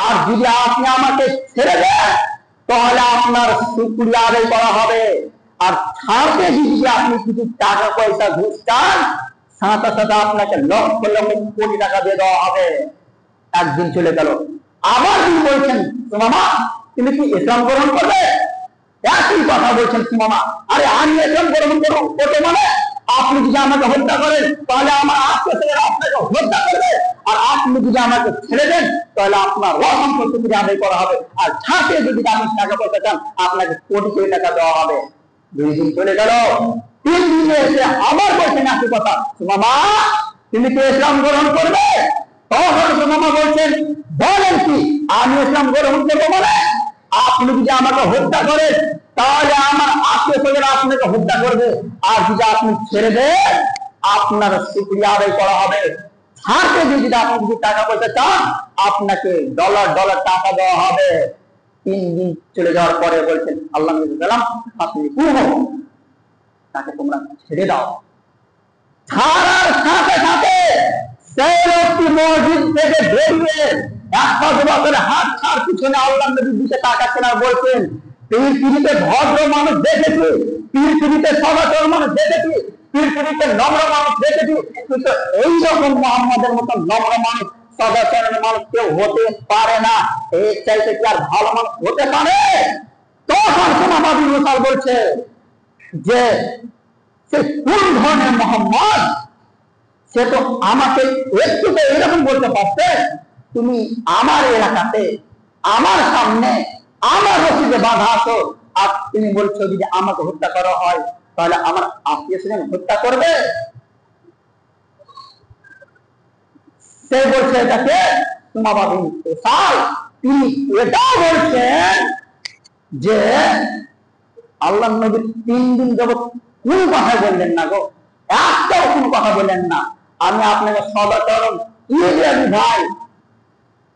আর যদি আপনি আমাকে ছেড়ে দেন তাহলে আপনার শুকরিয়া আদায় করা হবে। আর সাথে যদি আপনি কিছু টাকা পয়সা ঘুষ চান, সাথে সাথে আপনাকে লক্ষ লক্ষ কোটি টাকা দিয়ে দেওয়া হবে। একদিন চলে গেল, আবার তিনি বলছেন সুমামা তুমি কি ইসলাম গ্রহণ করবে? একই কথা বলছেন সুমামা, আরে আমি ইসলাম গ্রহণ করতে মানে আপনি যদি আমাকে হত্যা করেন তাহলে আমার আত্মীয়রা আপনাকে হত্যা করবে, আর আপনি যদি আমাকে ছেড়ে দেন তাহলে আপনার সম্পত্তি আদায় করা হবে, আর সাথে যদি আপনি টাকা পয়সা চান আপনাকে কোটি কোটি টাকা দেওয়া হবে। 2 দিন চলে গেল, 3 দিনে এসে আবার বলছেন একই কথা, সুমামা তুমি কি ইসলাম গ্রহণ করবে? তখন সুমামা বলছেন বলেন কি আমি ইসলাম গ্রহণ করবো মানে আপনি যদি আমাকে হত্যা করেন তাহলে আমার আত্মীয়রা আপনাকে হত্যা করবে, আর যদি আপনি ছেড়ে দেন আপনার শুকরিয়া আদায় করা হবে। সাথে যদি আপনি যদি টাকা পয়সা চান আপনাকে ডলার ডলার টাকা দেওয়া হবে। 3 দিন চলে যাওয়ার পরে বলছেন আল্লাহ নবী সাল্লাল্লাহু আলাইহি ওয়াসাল্লাম আপনি তাকে তোমরা ছেড়ে দাও। ছাড়ার সাথে সাথে সেই লোকটি মসজিদ থেকে বেরিয়ে 1 বছরের হাত ছাড় পিছনে আল্লাহ নবীর দিকে তাকাচ্ছেন আর বলছেন পৃথিবীতে ভদ্র মানুষ দেখেছি, পৃথিবীতে সদাচর মানুষ দেখেছি, পৃথিবীতে নম্র মানুষ দেখেছি, কিন্তু এইরকম মুহাম্মদের মতো নম্র মানুষ সদাচরণের মানুষ কেউ হতে পারে না। এই চাইতে কি আর ভালো মানুষ হতে পারে? তখন সুমামা বিন উসাল বলছে যে সে কোন ধরনের মোহাম্মদ, সে তো আমাকে একটু তো এরকম বলতে পারছে তুমি আমার এলাকাতে আমার সামনে আমার রশিদে বাঁধা আছো, আর তুমি বলছো যদি আমাকে হত্যা করা হয় তাহলে আমার আত্মীয় স্বজন হত্যা করবে। সে বলছে এটাকে সুমামা বিন উসাল, তিনি এটাও বলছেন যে আল্লাহ নবী 3 দিন যাবত কোন কথা বললেন না গো, একটাও কোন কথা বললেন না। আমি আপনাকে সদাচরণ ভাই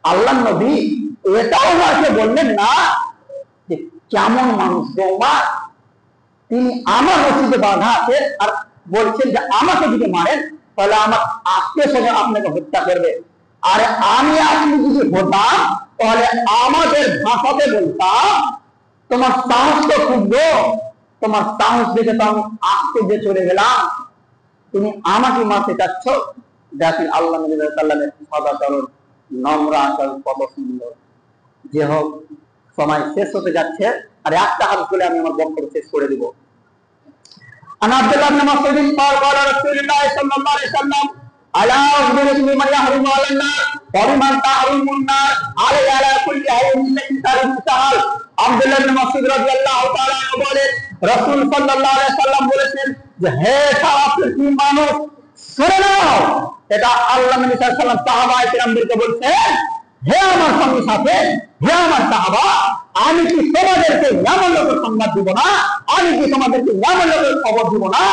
আল্লাহ নবী এটাও আমাকে বললেন না যে কেমন মানুষ বৌমা, তিনি আমার রশিদে বাঁধা আছে আর বলছেন যে আমাকে যদি মারেন তাহলে আমার আত্মীয় স্বজন আপনাকে হত্যা করবে। আর আমি আপনি যদি হতাম তাহলে আমাদের ভাষাতে বলতাম তোমার সাহস তো ক্ষুদ্র, তোমার সাহস দেখে তো আমি আশ্চর্যে চলে গেলাম, তুমি আমাকে মারতে চাচ্ছ। দেখেন আল্লাহ নবী সাল্লাল্লাহু আলাইহি ওয়াসাল্লামের সদাচরণ নম্র আচরণ কত সুন্দর। যে হোক সময় শেষ হতে যাচ্ছে, আর একটা হাদিস বলে আমি আমার বক্তব্য শেষ করে দিব। আনা আব্দুল্লাহ ইবনে মাসউদ قال قال رسول الله صلى الله عليه وسلم الا اخبركم بمن يحرم على النار ومن تحرم النار على كل حي من تحرم سهل। আব্দুল্লাহ ইবনে মাসউদ রাদিয়াল্লাহু তাআলা বলেন রাসূল সাল্লাল্লাহু আলাইহি ওয়াসাল্লাম বলেছেন যে হে সাহাবায়ে মানুষ শুনে নাও, এটা আল্লাহ নবী সাল্লাল্লাহু আলাইহি ওয়াসাল্লাম সাহাবায়ে কিরামদেরকে বলছেন, হে আমার সঙ্গী সাথে, হে আমার সাহাবা, আমি কি তোমাদেরকে এমন লোকের সংবাদ দিব না, আমি কি তোমাদেরকে এমন লোকের খবর দিব না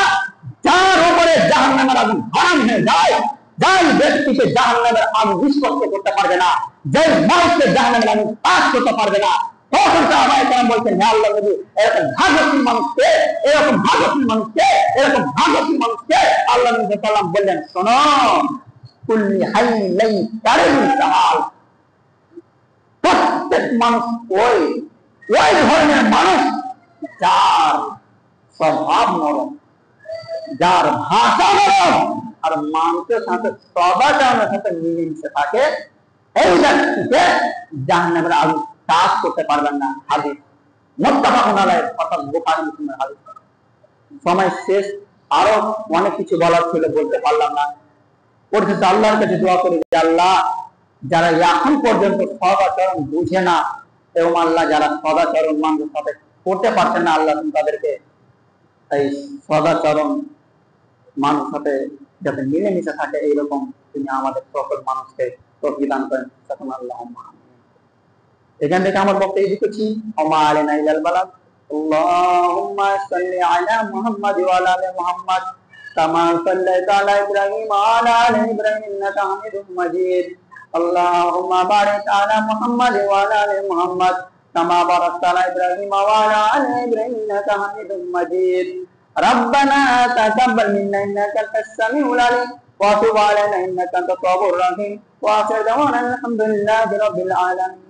যার উপরে জাহান্নামের আগুন হারাম হয়ে যায়, যাই ব্যক্তিকে জাহান্নামের আগুন স্পর্শ করতে পারবে না, যে মানুষকে জাহান্নামের আগুন স্পর্শ করতে পারবে না। তখন সাহাবায়ে কেরাম বলছেন হে আল্লাহর নবী এরকম ভাগ্যশীল মানুষকে, এরকম ভাগ্যশীল মানুষকে, এরকম ভাগ্যশীল মানুষকে আল্লাহ নবী সাল্লাল্লাহু আলাইহি ওয়াসাল্লাম বললেন শোনো কুল্লি হাইয়িন লাই তারিমু সাহাল, প্রত্যেক মানুষ ওই ধরনের মানুষ যার স্বভাব নরম, যার ভাষা নরম, আর মানুষের সাথে সদাচরণের সাথে মিলেমিশে থাকে, এই ব্যক্তিকে জাহান্নামের আগুন টাচ করতে পারবেন না। হাদিস মুত্তাফাকুন আলাইহি, অর্থাৎ বুখারী মুসলিমের হাদিস। সময় শেষ, আরো অনেক কিছু বলার ছিল বলতে পারলাম না। পরিশেষে আল্লাহর কাছে দোয়া করি যে আল্লাহ যারা এখন পর্যন্ত সদাচরণ বুঝে না এবং আল্লাহ যারা সদাচরণ মানুষের সাথে করতে পারছেন না, আল্লাহ তুমি তাদেরকে এই সদাচরণ মানুষের সাথে যাতে মিলেমিশে থাকে এইরকম তিনি আমাদের সকল মানুষকে তৌফিক দান করেন। তখন আল্লাহুম্মা আমিন। এখান থেকে আমার বক্তব্য দিচ্ছি ওমা আলাইনা ইল্লাল বালাগ। আল্লাহুম্মা সাল্লি আলা মুহাম্মাদ ওয়া আলা আলি মুহাম্মাদ কামা সাল্লাইতা আলা ইব্রাহিম ওয়া আলা আলি ইব্রাহিম ইন্নাকা হামিদুম মাজিদ। اللهم بارك على محمد وعلى ال محمد كما باركت على ابراهيم وعلى ال ابراهيم انك حميد مجيد. ربنا تقبل منا انك انت السميع العليم وتب علينا انك انت التواب الرحيم واخر دعوانا الحمد لله رب العالمين.